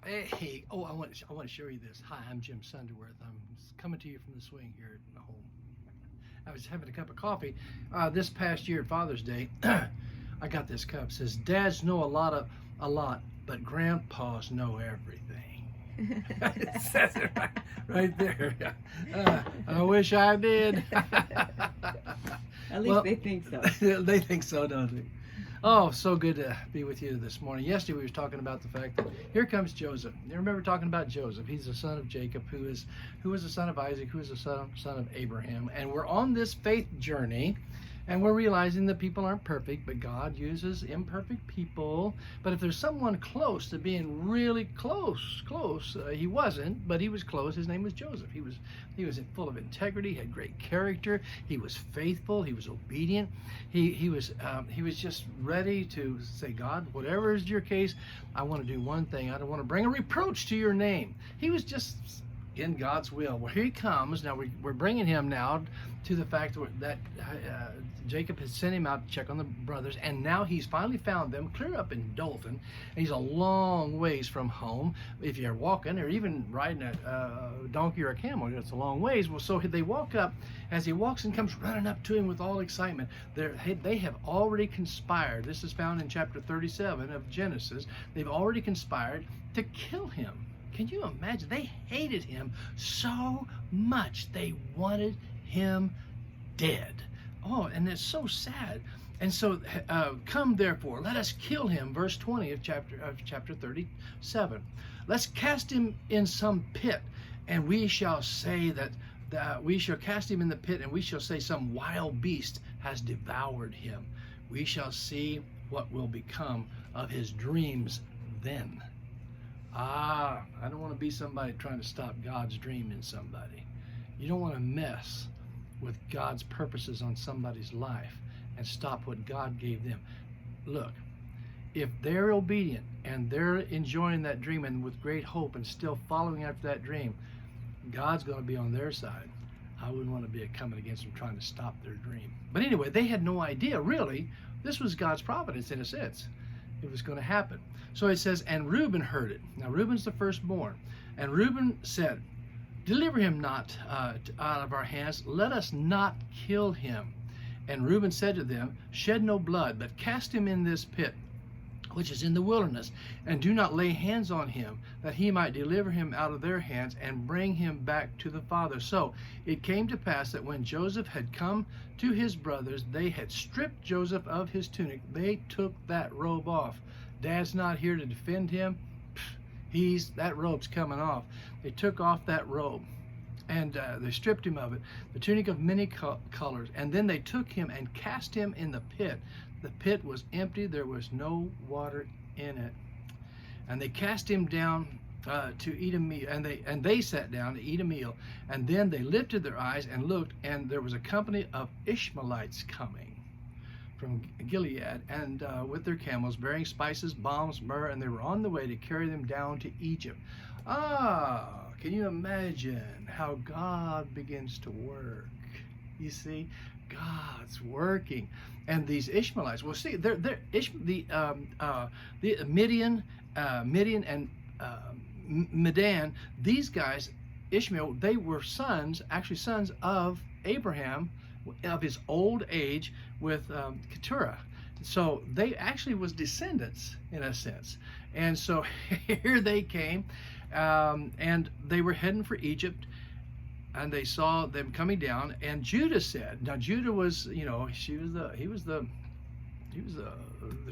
Hey, I want to show you this. Hi, I'm Jim Sunderwirth. I'm coming to you from the swing here at home. I was having a cup of coffee this past year at Father's Day. I got this cup. It says, "Dads know a lot, but grandpas know everything." It says it right there. I wish I did. At least Well, they think so. they think so, don't they? Oh, so good to be with you this morning. Yesterday we were talking about the fact that here comes Joseph. You remember talking about Joseph? He's the son of Jacob, who was the son of Isaac, who is the son of Abraham. And we're on this faith journey, and we're realizing that people aren't perfect, but God uses imperfect people. But if there's someone close to being really close, he wasn't, but he was close. His name was Joseph. He was full of integrity, had great character. He was faithful. He was obedient. He was just ready to say, God, whatever is your case, I want to do one thing. I don't want to bring a reproach to your name. He was just in God's will. Well, here he comes. Now we're bringing him now to the fact that Jacob had sent him out to check on the brothers, and now he's finally found them clear up in Dothan, and he's a long ways from home. If you're walking or even riding a donkey or a camel, it's a long ways. Well, so they walk up. As he walks and comes running up to him with all excitement, they have already conspired. This is found in chapter 37 of Genesis. They've already conspired to kill him. Can you imagine? They hated him so much. They wanted him dead. Oh, and it's so sad. And so, come therefore, let us kill him. Verse 20 of chapter 37. Let's cast him in some pit, and we shall say that we shall cast him in the pit, and we shall say some wild beast has devoured him. We shall see what will become of his dreams then. I don't want to be somebody trying to stop God's dream in somebody. You don't want to mess with God's purposes on somebody's life and stop what God gave them. Look, if they're obedient and they're enjoying that dream and with great hope and still following after that dream, God's going to be on their side. I wouldn't want to be coming against them trying to stop their dream. But anyway, they had no idea, really. This was God's providence in a sense. It was going to happen. So it says, and Reuben heard it. Now Reuben's the firstborn. And Reuben said, deliver him not out of our hands. Let us not kill him. And Reuben said to them, shed no blood, but cast him in this pit, which is in the wilderness, and do not lay hands on him, that he might deliver him out of their hands and bring him back to the father. So it came to pass that when Joseph had come to his brothers, they had stripped Joseph of his tunic. They took that robe off. Dad's not here to defend him. That robe's coming off. They took off that robe, and they stripped him of it, the tunic of many colors, and then they took him and cast him in the pit. The pit was empty, there was no water in it. And they cast him down to eat a meal, and they sat down to eat a meal. And then they lifted their eyes and looked, and there was a company of Ishmaelites coming from Gilead, and with their camels, bearing spices, balms, myrrh, and they were on the way to carry them down to Egypt. Can you imagine how God begins to work? You see, God's working, and these Ishmaelites. Well, see, the Midian and Medan. These guys, Ishmael, they were sons of Abraham, of his old age with Keturah. So they actually was descendants in a sense. And so here they came, and they were heading for Egypt. And they saw them coming down, and Judah said, now Judah was, he was the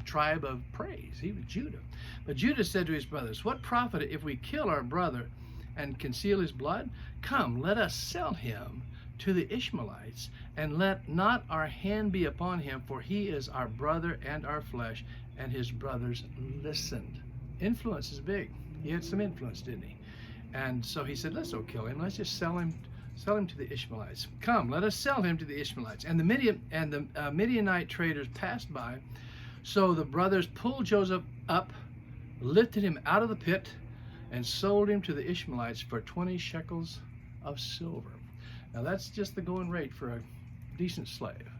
tribe of praise. He was Judah. But Judah said to his brothers, what profit if we kill our brother and conceal his blood? Come, let us sell him to the Ishmaelites, and let not our hand be upon him, for he is our brother and our flesh. And his brothers listened. Influence is big. He had some influence, didn't he? And so he said, let's don't kill him. Let's just sell him to the Ishmaelites. Come, let us sell him to the Ishmaelites. And the Midianite traders passed by. So the brothers pulled Joseph up, lifted him out of the pit, and sold him to the Ishmaelites for 20 shekels of silver. Now that's just the going rate for a decent slave.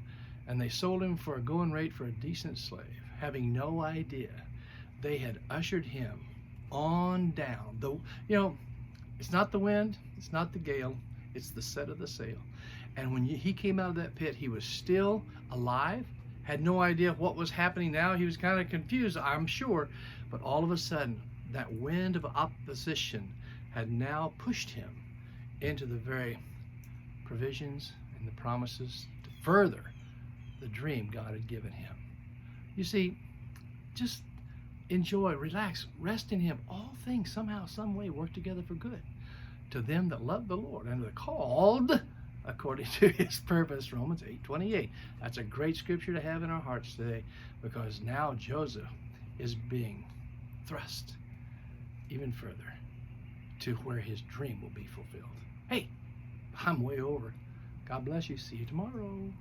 And they sold him for a going rate for a decent slave, having no idea they had ushered him on down. It's not the wind, it's not the gale, it's the set of the sail. And when he came out of that pit, he was still alive, had no idea what was happening now. He was kind of confused, I'm sure. But all of a sudden, that wind of opposition had now pushed him into the very provisions and the promises to further the dream God had given him. You see, just enjoy, relax, rest in him. All things somehow, some way work together for good to them that love the Lord and are called according to his purpose. Romans 8:28. That's a great scripture to have in our hearts today, because now Joseph is being thrust even further to where his dream will be fulfilled. Hey, I'm way over. God bless you. See you tomorrow.